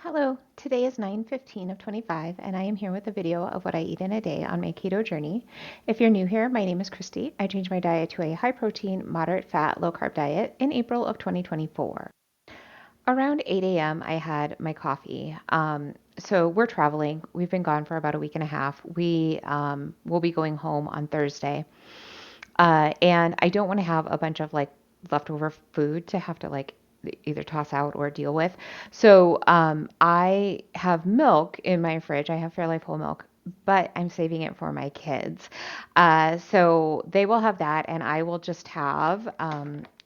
Hello, today is 9:15 of 25 and I am here with a video of what I eat in a day on my keto journey. If you're new here, my name is Christy. I changed my diet to a high protein, moderate fat, low carb diet in April of 2024. Around 8 a.m. I had my coffee. So we're traveling. We've been gone for about a week and a half. We will be going home on Thursday. And I don't want to have a bunch of like leftover food to have to like either toss out or deal with. So I have milk in my fridge. I have Fairlife whole milk, but I'm saving it for my kids. So they will have that, and I will just have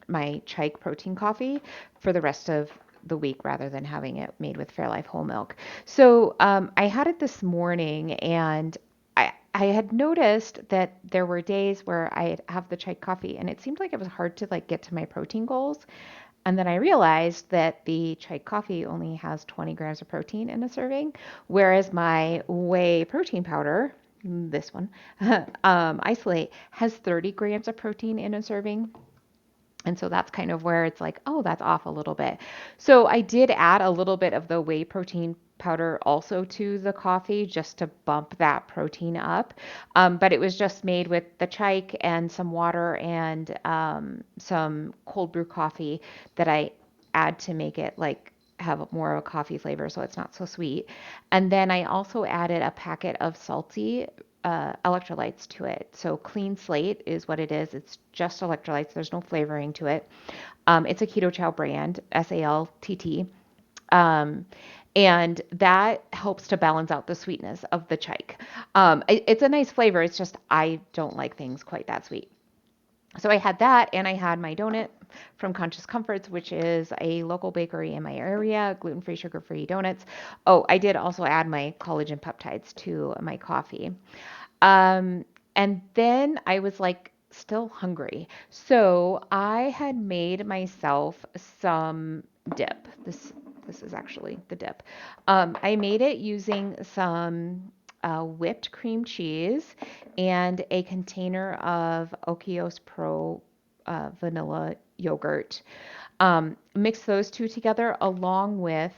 my Chike protein coffee for the rest of the week rather than having it made with Fairlife whole milk. So I had it this morning, and I had noticed that there were days where I'd have the chai coffee and it seemed like it was hard to like get to my protein goals. And then I realized that the chai coffee only has 20 grams of protein in a serving, whereas my whey protein powder, this one, isolate, has 30 grams of protein in a serving. And so that's kind of where it's like, oh, that's off a little bit. So I did add a little bit of the whey protein powder also to the coffee just to bump that protein up. But it was just made with the chike and some water and some cold brew coffee that I add to make it like have more of a coffee flavor so it's not so sweet. And then I also added a packet of salty electrolytes to it. So clean slate is what it is. It's just electrolytes. There's no flavoring to it. It's a Keto Chow brand, SALTT. Um, and that helps to balance out the sweetness of the chike. It's a nice flavor. It's just I don't like things quite that sweet. So I had that and I had my donut from Conscious Comforts, which is a local bakery in my area, gluten-free, sugar-free donuts. Oh, I did also add my collagen peptides to my coffee. Um, and then I was like still hungry. So I had made myself some dip. This is actually the dip. I made it using some whipped cream cheese and a container of Okios Pro vanilla yogurt. Mix those two together along with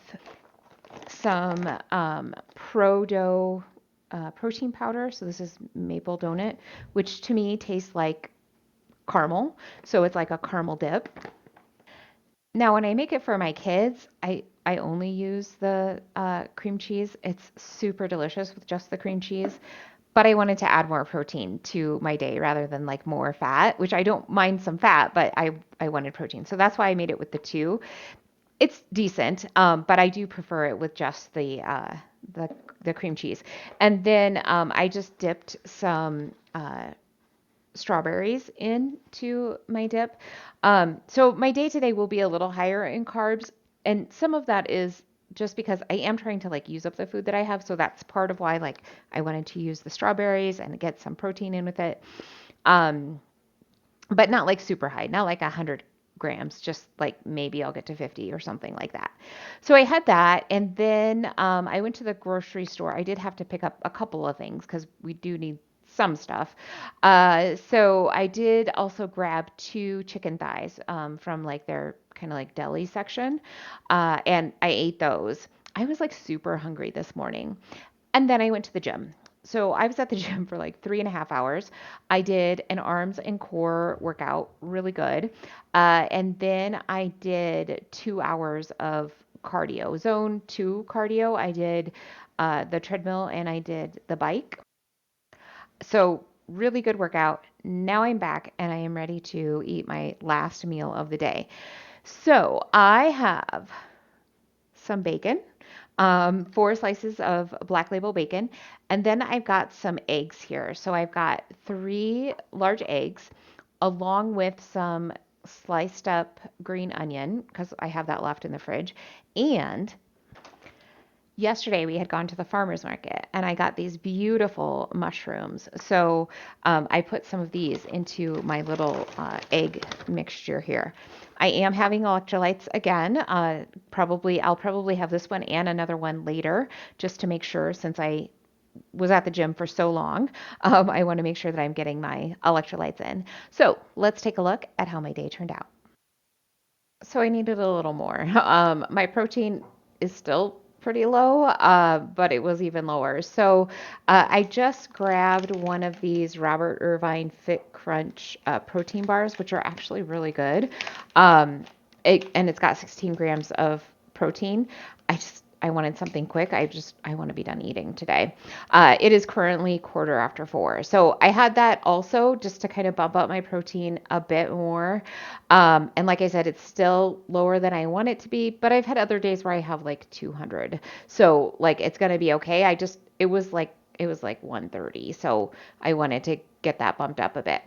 some Pro Dough protein powder. So this is maple donut, which to me tastes like caramel. So it's like a caramel dip. Now, when I make it for my kids, I only use the cream cheese. It's super delicious with just the cream cheese. But I wanted to add more protein to my day rather than like more fat, which I don't mind some fat, but I wanted protein. So that's why I made it with the two. It's decent, but I do prefer it with just the the cream cheese. And then I just dipped some strawberries into my dip. So my day today will be a little higher in carbs, and some of that is just because I am trying to like use up the food that I have. So that's part of why like I wanted to use the strawberries and get some protein in with it. Um, but not like super high, not like 100 grams, just like maybe I'll get to 50 or something like that. So I had that. And then I went to the grocery store. I did have to pick up a couple of things because we do need some stuff. So I did also grab two chicken thighs from like their kind of like deli section. And I ate those. I was like super hungry this morning. And then I went to the gym. So I was at the gym for like 3.5 hours. I did an arms and core workout, really good. And then I did 2 hours of cardio, zone two cardio. I did the treadmill and I did the bike. So really good workout. Now I'm back and I am ready to eat my last meal of the day. So I have some bacon, 4 slices of black label bacon, and then I've got some eggs here. So I've got 3 large eggs along with some sliced up green onion because I have that left in the fridge. And yesterday we had gone to the farmer's market and I got these beautiful mushrooms. So I put some of these into my little egg mixture here. I am having electrolytes again. I'll probably have this one and another one later just to make sure since I was at the gym for so long. I want to make sure that I'm getting my electrolytes in. So let's take a look at how my day turned out. So I needed a little more. My protein is still pretty low, but it was even lower. So I just grabbed one of these Robert Irvine Fit Crunch protein bars, which are actually really good. Um, and it's got 16 grams of protein. I wanted something quick. I want to be done eating today. It is currently 4:15. So I had that also just to kind of bump up my protein a bit more. And like I said, it's still lower than I want it to be, but I've had other days where I have like 200. So like it's going to be okay. It was like 130. So I wanted to get that bumped up a bit.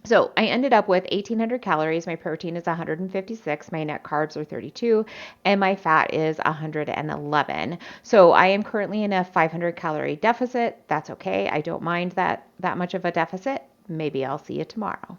So I ended up with 1,800 calories. My protein is 156. My net carbs are 32, and my fat is 111. So I am currently in a 500 calorie deficit. That's okay. I don't mind that much of a deficit. Maybe I'll see you tomorrow.